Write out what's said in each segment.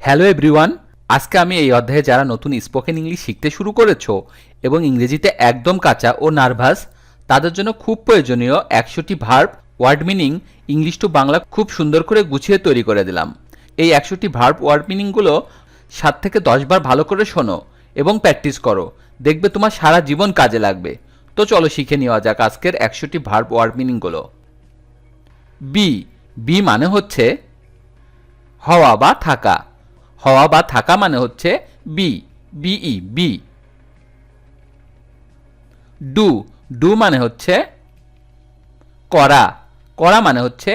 Hello everyone, আজকে আমি এই অধ্যায়ে যারা নতুন স্পোকেন ইংলিশ শিখতে শুরু করেছো এবং ইংরেজিতে একদম কাঁচা ও নার্ভাস তাদের জন্য খুব প্রয়োজনীয় 100টি verb word meaning English to Bangla খুব সুন্দর করে গুছিয়ে তৈরি করে দিলাম। এই 100টি ভার্ব ওয়ার্ড মিনিংগুলো 7 থেকে 10 বার ভালো করে শোনো এবং প্র্যাকটিস করো, দেখবে তোমার সারা জীবন কাজে লাগবে। তো চলো শিখে নেওয়া যাক আজকের 100টি ভার্ব ওয়ার্ড মিনিংগুলো। বি বি মানে হচ্ছে হওয়া বা থাকা। হওয়া বা থাকা মানে হচ্ছে be, B E, be. Do do মানে হচ্ছে করা। করা মানে হচ্ছে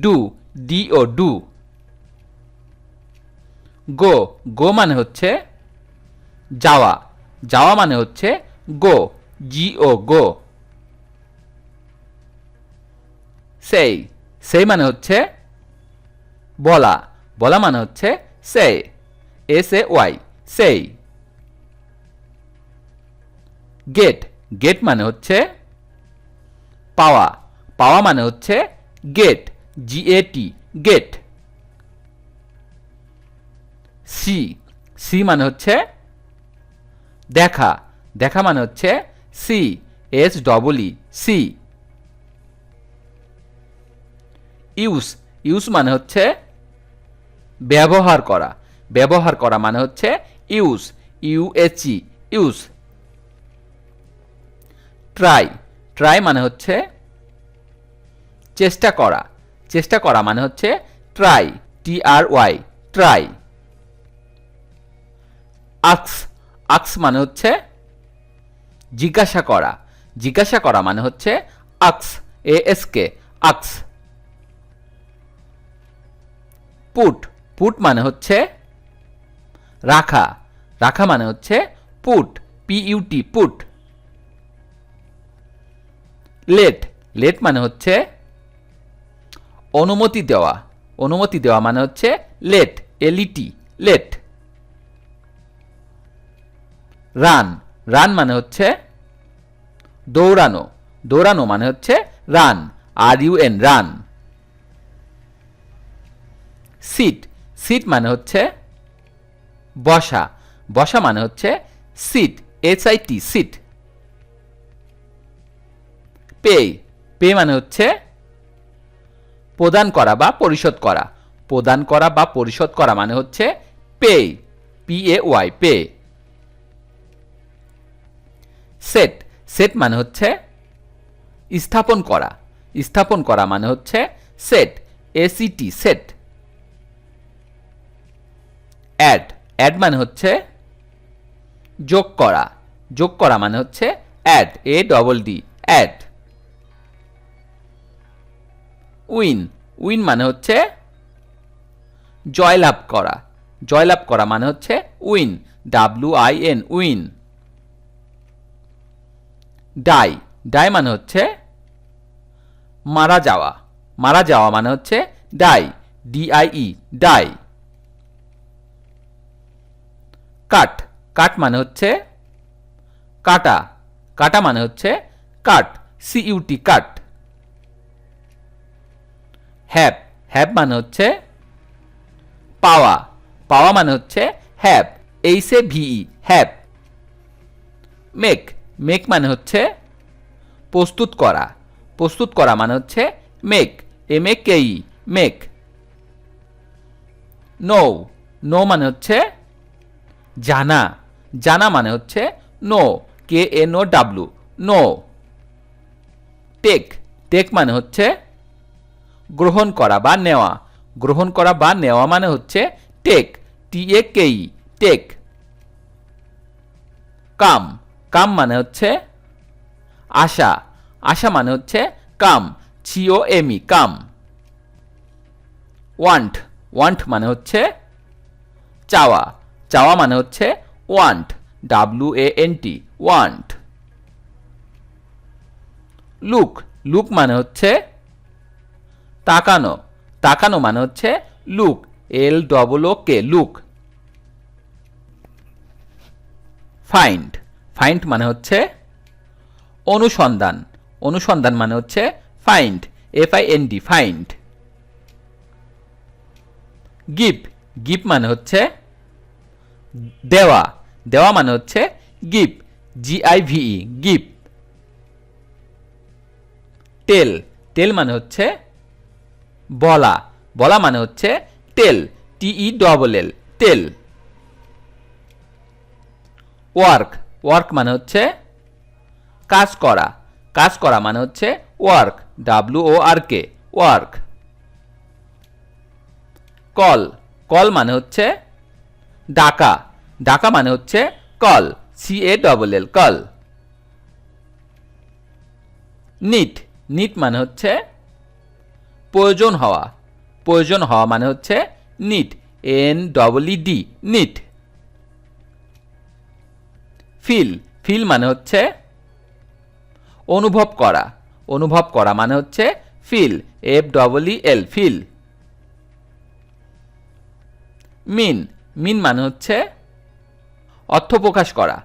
do, D O, do. Go go মানে হচ্ছে যাওয়া। যাওয়া মানে হচ্ছে গো, জিও, গো। সেই সেই মানে হচ্ছে বলা। বলা মানে হচ্ছে say, SAY, say. Get get মানে হচ্ছে পাওয়া। পাওয়া মানে হচ্ছে get, GAT, get. See see মানে হচ্ছে দেখা। দেখা মানে হচ্ছে CSEE, সি। ইউজ ইউজ মানে হচ্ছে ব্যবহার করা। ব্যবহার করা মানে হচ্ছে use, UHE, use. Try try মানে হচ্ছে চেষ্টা করা। চেষ্টা করা মানে হচ্ছে ট্রাই, TRY, ট্রাই। আক্স আক্স মানে হচ্ছে জিজ্ঞাসা করা। জিজ্ঞাসা করা মানে হচ্ছে আক্স, ASK, আক্স। পুট পুট মানে হচ্ছে রাখা। রাখা মানে হচ্ছে put, PUT, put. Late late মানে হচ্ছে অনুমতি দেওয়া। অনুমতি দেওয়া মানে হচ্ছে late, LET, late. Run run মানে হচ্ছে দৌড়ানো। দৌড়ানো মানে হচ্ছে run, RUN, run. Seat seat মানে হচ্ছে বসা। বসা মানে হচ্ছে sit, SIT, sit. Pay pay মানে হচ্ছে প্রদান করা বা পরিশোধ করা। প্রদান করা বা পরিশোধ করা মানে হচ্ছে pay, PAY, pay. Set set মানে হচ্ছে স্থাপন করা। স্থাপন করা মানে হচ্ছে set, ACT, set. Add add মানে হচ্ছে যোগ করা। যোগ করা মানে হচ্ছে add, ADD, add. Win win মানে হচ্ছে জয়লাভ করা। জয়লাভ করা মানে হচ্ছে win, WIN, win. Die die মানে হচ্ছে মারা যাওয়া। মারা যাওয়া মানে হচ্ছে die, DIE, die. Cut cut মানে হচ্ছে কাটা। কাটা মানে হচ্ছে cut, CUT, cut. Have have মানে হচ্ছে পাওয়া। পাওয়া মানে হচ্ছে have, HAVE, have. Make make মানে হচ্ছে প্রস্তুত করা। প্রস্তুত করা মানে হচ্ছে make, MAKE, make. Know know মানে হচ্ছে জানা। জানা মানে হচ্ছে know, KNOW, know. Take take মানে হচ্ছে গ্রহণ করা বা নেওয়া। গ্রহণ করা বা নেওয়া মানে হচ্ছে টেক, TAKE, টেক। কাম কাম মানে হচ্ছে আশা। আশা মানে হচ্ছে কাম, COME, কাম। ওয়ান্ট ওয়ান্ট মানে হচ্ছে চাওয়া। চাওয়া মানে হচ্ছে want, WANT, want. Look look মানে হচ্ছে তাকানো। তাকানো মানে হচ্ছে look, LOOK, look. Find find মানে হচ্ছে অনুসন্ধান। অনুসন্ধান মানে হচ্ছে find, FIND, find. Give give মানে হচ্ছে দেওয়া, দেওয়া মানে হচ্ছে গিভ, GIVE, গিভ। টেল, টেল মানে হচ্ছে বলা, বলা মানে হচ্ছে টেল, TELL, টেল। ওয়ার্ক, ওয়ার্ক মানে হচ্ছে কাজ করা, কাজ করা মানে হচ্ছে work, WORK, work. Call, call মানে হচ্ছে ডাকা, ডাকা মানে হচ্ছে call, CALL, call. Need, need মানে হচ্ছে প্রয়োজন হওয়া, প্রয়োজন হওয়া মানে হচ্ছে need, NEED, need. Feel, feel মানে হচ্ছে অনুভব করা, অনুভব করা মানে হচ্ছে feel, FEEL, feel. Mean, mean মানে হচ্ছে অর্থ প্রকাশ করা,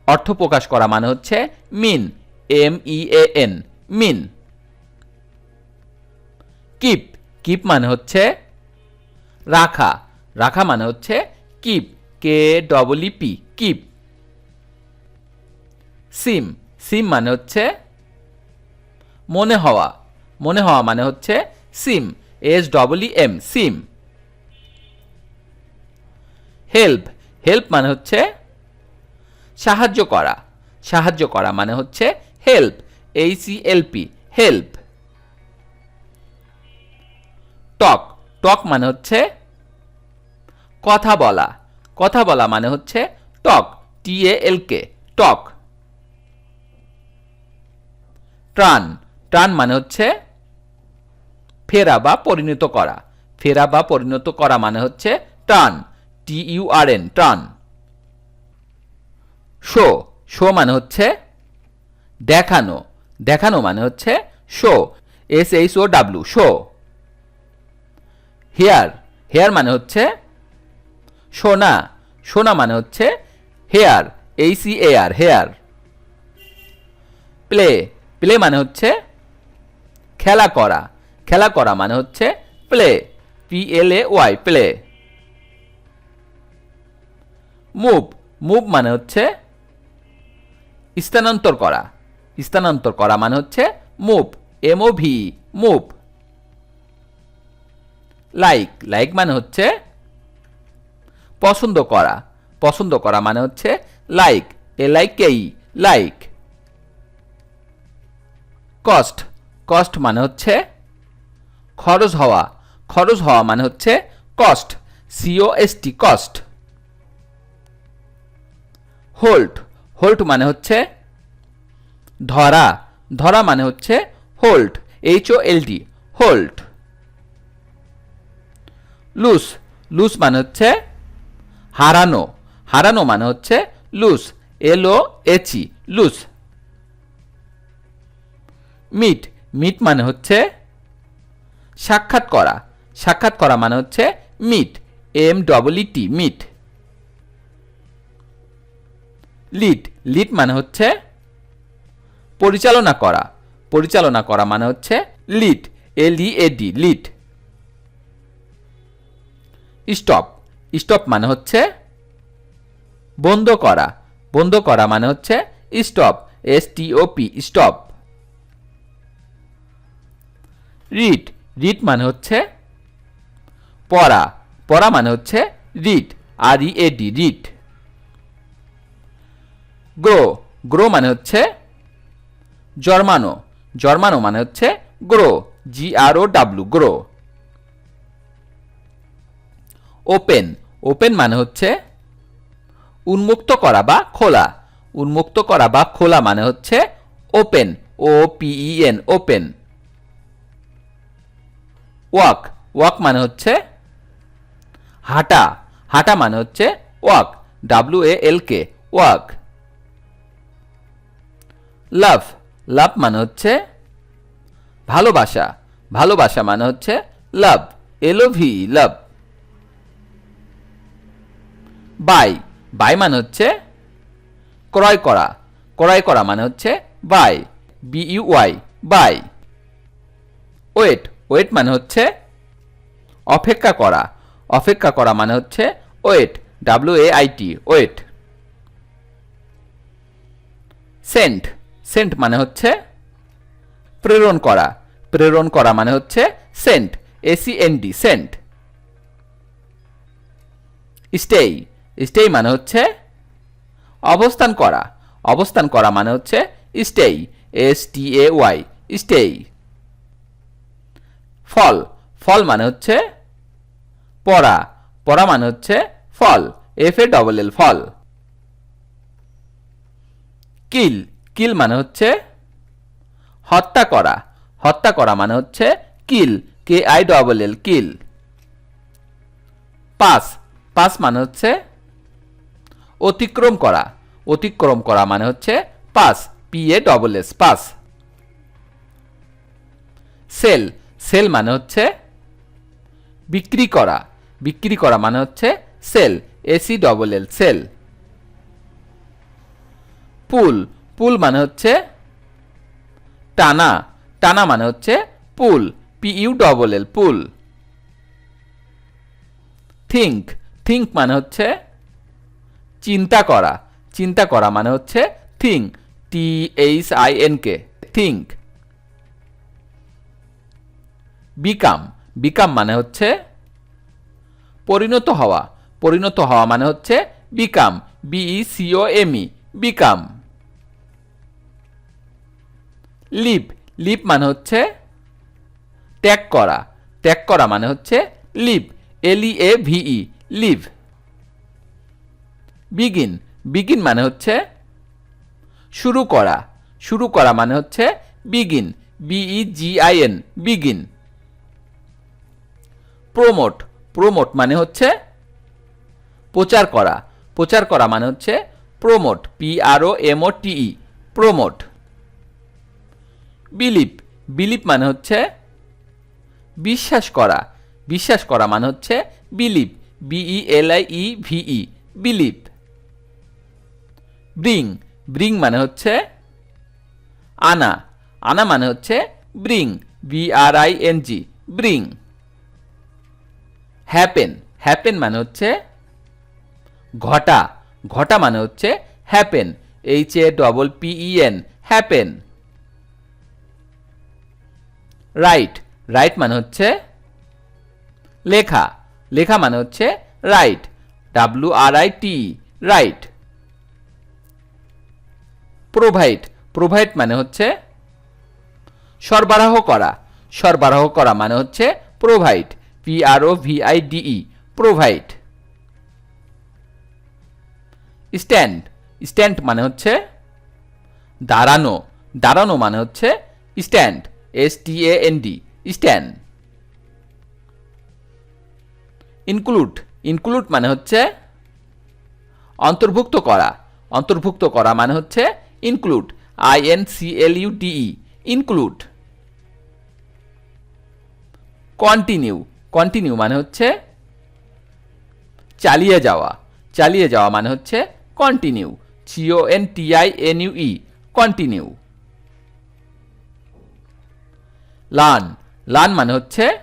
অর্থ প্রকাশ করা মানে হচ্ছে মিন, MEAN, মিন। কিপ, কিপ মানে হচ্ছে রাখা, রাখা মানে হচ্ছে কিপ, KEEP, কিপ। সিম, সিম মানে হচ্ছে মনে হওয়া, মনে হওয়া মানে হচ্ছে সিম, SEEM, সিম। হেল্প, হেল্প মানে হচ্ছে সাহায্য করা, সাহায্য করা মানে হচ্ছে হেল্প, HELP, হেল্প। টক, টক মানে হচ্ছে কথা বলা, কথা বলা মানে হচ্ছে টক, TALK, টক। ট্রান, ট্রান মানে হচ্ছে ফেরা বা পরিণত করা, ফেরা বা পরিণত করা মানে হচ্ছে turn, TURN, turn. Show, show মানে হচ্ছে দেখানো, দেখানো মানে হচ্ছে show, SHOW, show. Hear, hear মানে হচ্ছে শোনা, শোনা মানে হচ্ছে hear, HEAR, hear. Play, play মানে হচ্ছে খেলা করা, খেলা করা মানে হচ্ছে play, PLAY, play. Move, move মানে হচ্ছে স্থানান্তর করা, স্থানান্তর করা মানে হচ্ছে move, MOV, move. Like, like মানে হচ্ছে পছন্দ করা, পছন্দ করা মানে হচ্ছে like, LIKE, like. Cost, cost মানে হচ্ছে খরচ হওয়া, খরচ হওয়া মানে হচ্ছে cost, COST, cost. Hold, hold মানে হচ্ছে ধরা, ধরা মানে হচ্ছে hold, HOLD, hold. Lose, lose মানে হচ্ছে হারানো, হারানো মানে হচ্ছে lose, LOHE, lose. Meet, meet মানে হচ্ছে সাক্ষাৎ করা, সাক্ষাৎ করা মানে হচ্ছে meet, MEET, meet. Lead, lead মানে হচ্ছে পরিচালনা করা, পরিচালনা করা মানে হচ্ছে lead, LEAD, lead. Stop, stop মানে হচ্ছে বন্ধ করা, বন্ধ করা মানে হচ্ছে stop, STOP, stop. Read, read মানে হচ্ছে পড়া, পড়া মানে হচ্ছে read, READ, read. Grow, grow মানে হচ্ছে জন্মানো, জন্মানো মানে হচ্ছে grow, GROW, grow. Open, open মানে হচ্ছে উন্মুক্ত করা বা খোলা, উন্মুক্ত করা বা খোলা মানে হচ্ছে open, OPEN, open. Walk, walk মানে হচ্ছে হাঁটা, হাঁটা মানে হচ্ছে walk, WALK, walk. Love, love মানে হচ্ছে ভালোবাসা, ভালোবাসা মানে হচ্ছে love, LOVE, love. Buy, buy মানে হচ্ছে ক্রয় করা, ক্রয় করা মানে হচ্ছে buy, BUY, buy. Wait, wait মানে হচ্ছে অপেক্ষা করা, অপেক্ষা করা মানে হচ্ছে wait, WAIT, wait. Send, send মানে হচ্ছে প্রেরণ করা, প্রেরণ করা মানে হচ্ছে send, ACND, send. Stay, stay মানে হচ্ছে অবস্থান করা, অবস্থান করা মানে হচ্ছে স্টে, STAY, স্টে। ফল, ফল মানে হচ্ছে পড়া, পড়া মানে হচ্ছে ফল, FALL, ফল। কিল, কিল মানে হচ্ছে হত্যা করা, হত্যা করা মানে হচ্ছে kill, KILL, kill. Pass, pass মানে হচ্ছে অতিক্রম করা, অতিক্রম করা মানে হচ্ছে pass, PASS, pass. Sell, sell মানে হচ্ছে বিক্রি করা, বিক্রি করা মানে হচ্ছে sell, ACLL, sell. Pull, pull মানে হচ্ছে টানা, টানা মানে হচ্ছে pull, PULL, pull. Think, think মানে হচ্ছে চিন্তা করা, চিন্তা করা মানে হচ্ছে think, THINK, think. Become, become মানে হচ্ছে পরিণত হওয়া, পরিণত হওয়া মানে হচ্ছে become, BECOME, become. Leave, leave মানে হচ্ছে ত্যাগ করা, ত্যাগ করা মানে হচ্ছে leave, LEAVE, leave. Begin, begin মানে হচ্ছে শুরু করা, শুরু করা মানে হচ্ছে begin, BEGIN, begin. Promote, promote মানে হচ্ছে প্রচার করা, প্রচার করা মানে হচ্ছে promote, PROMOTE, promote. Believe, believe মানে হচ্ছে বিশ্বাস করা, বিশ্বাস করা মানে হচ্ছে believe, BELIEVE, believe. Bring, bring মানে হচ্ছে আনা, আনা মানে হচ্ছে bring, BRING, bring. Happen, happen মানে হচ্ছে ঘটা, ঘটা মানে হচ্ছে happen, HAPPEN, happen. Right, right মানে হচ্ছে লেখা, লেখা মানে হচ্ছে right, WRITE, right. Provide, provide মানে হচ্ছে সরবরাহ করা, সরবরাহ করা মানে হচ্ছে provide, PROVIDE, provide. Stand, stand মানে হচ্ছে দাঁড়ানো, দাঁড়ানো মানে হচ্ছে stand, STAND, stand. Include, include মানে হচ্ছে অন্তর্ভুক্ত করা, অন্তর্ভুক্ত করা মানে হচ্ছে include, INCLUDE, include. Continue, continue মানে হচ্ছে চালিয়ে যাওয়া, চালিয়ে যাওয়া মানে হচ্ছে continue, CONTINUE, continue. Learn, learn মানে হচ্ছে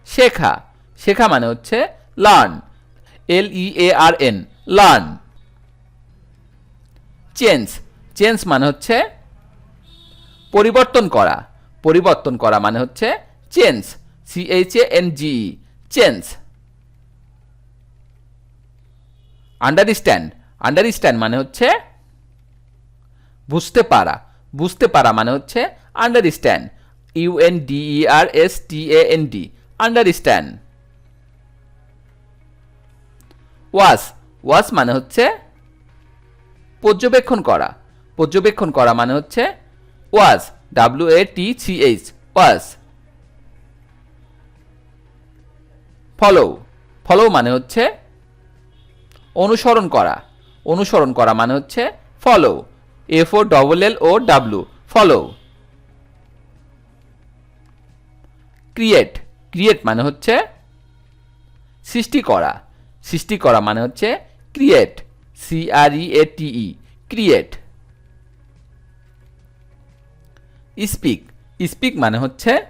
শেখা, শেখা মানে হচ্ছে learn, LEARN, learn. Change, change মানে হচ্ছে পরিবর্তন করা, পরিবর্তন করা মানে হচ্ছে change, CHANGE, change. Understand, understand মানে হচ্ছে বুঝতে পারা, বুঝতে পারা মানে হচ্ছে understand, UNDERSTAND, understand. Watch, watch মানে হচ্ছে পর্যবেক্ষণ করা, পর্যবেক্ষণ করা মানে হচ্ছে watch, WATCH, watch. Follow, follow মানে হচ্ছে অনুসরণ করা, অনুসরণ করা মানে হচ্ছে follow, FOLLOW, follow. Create, create মানে হচ্ছে সৃষ্টি করা, সৃষ্টি করা মানে হচ্ছে create, CREATE, create. Speak, speak মানে হচ্ছে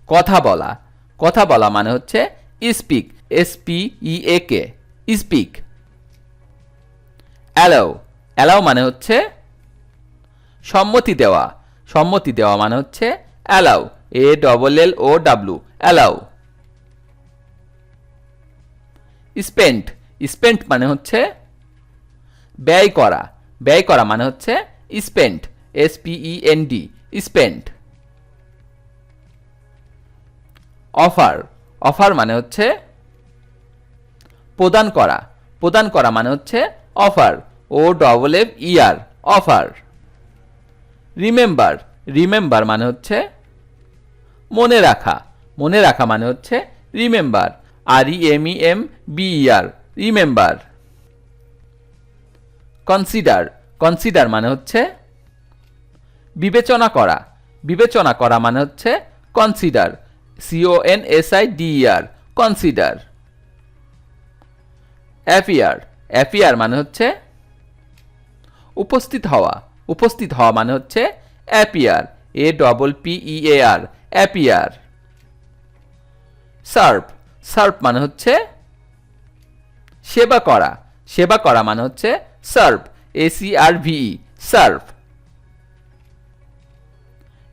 কথা বলা, কথা বলা মানে হচ্ছে speak, SPEAK, speak. Allow, allow মানে হচ্ছে সম্মতি দেওয়া, সম্মতি দেওয়া মানে হচ্ছে allow, ALLOW, allow. Spent, spent মানে হচ্ছে ব্যয় করা, ব্যয় করা মানে হচ্ছে spent, SPEND, spent. Offer, offer মানে হচ্ছে প্রদান করা, প্রদান করা মানে হচ্ছে offer, OFFER, offer. Remember, remember মানে হচ্ছে মনে রাখা, মনে রাখা মানে হচ্ছে remember, REMEMBER, remember. Consider, consider মানে হচ্ছে বিবেচনা করা, বিবেচনা করা মানে হচ্ছে consider, CONSIDER, consider. Appear, appear মানে হচ্ছে উপস্থিত হওয়া, উপস্থিত হওয়া মানে হচ্ছে appear, APPEAR, appear. Serve, serve মানে হচ্ছে সেবা করা, সেবা করা মানে হচ্ছে serve, ACRVE, serve.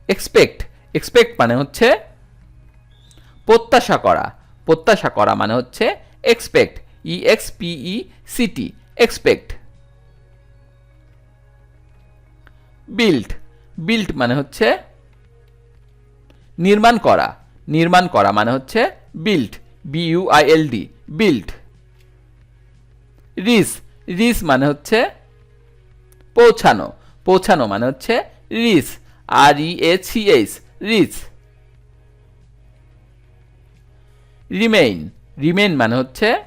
Expect, expect মানে হচ্ছে প্রত্যাশা করা, প্রত্যাশা করা মানে হচ্ছে expect, EXPECT, expect. Build, build মানে হচ্ছে নির্মাণ করা, নির্মাণ করা মানে হচ্ছে build, BUILD, build. Reach, reach মানে হচ্ছে পৌঁছানো, পৌঁছানো মানে হচ্ছে rich, REACH, reach. Remain, remain মানে হচ্ছে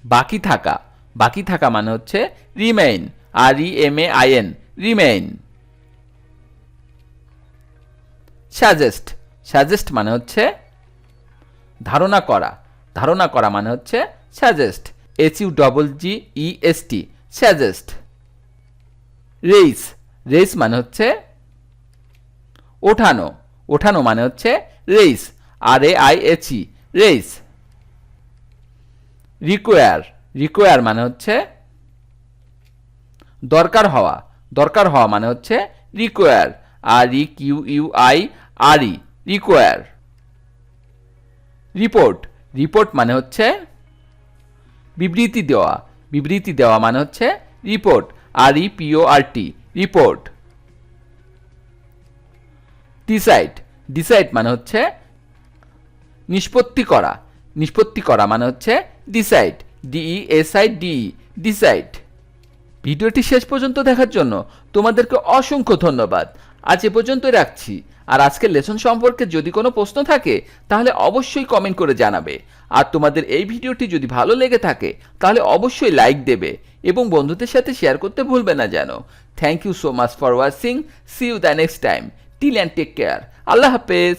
বাকি থাকা, বাকি থাকা মানে হচ্ছে remain, REMAIN, remain. Suggest, suggest মানে হচ্ছে ধারণা করা, ধারণা করা মানে হচ্ছে suggest, HUGGEST, suggest. Raise, raise মানে হচ্ছে ওঠানো, ওঠানো মানে হচ্ছে raise, RAIHE, raise. Require, require মানে হচ্ছে দরকার হওয়া, দরকার হওয়া মানে হচ্ছে require, REQUIRE, require. Report, report মানে হচ্ছে বিবৃতি দেওয়া, বিবৃতি দেওয়া মানে হচ্ছে report, REPORT, report. Decide, decide মানে হচ্ছে নিষ্পত্তি করা, নিষ্পত্তি করা মানে হচ্ছে ডিসাইড, DESIDE, ডিসাইড। ভিডিওটি শেষ পর্যন্ত দেখার জন্য তোমাদেরকে অসংখ্য ধন্যবাদ। আজ এ পর্যন্তই রাখছি। আর আজকের লেসন সম্পর্কে যদি কোনো প্রশ্ন থাকে তাহলে অবশ্যই কমেন্ট করে জানাবে। আর তোমাদের এই ভিডিওটি যদি ভালো লেগে থাকে তাহলে অবশ্যই লাইক দেবে এবং বন্ধুদের সাথে শেয়ার করতে ভুলবে না যেন। Thank you so much for watching. See you the next time. Till and take care. আল্লাহ হাফেজ।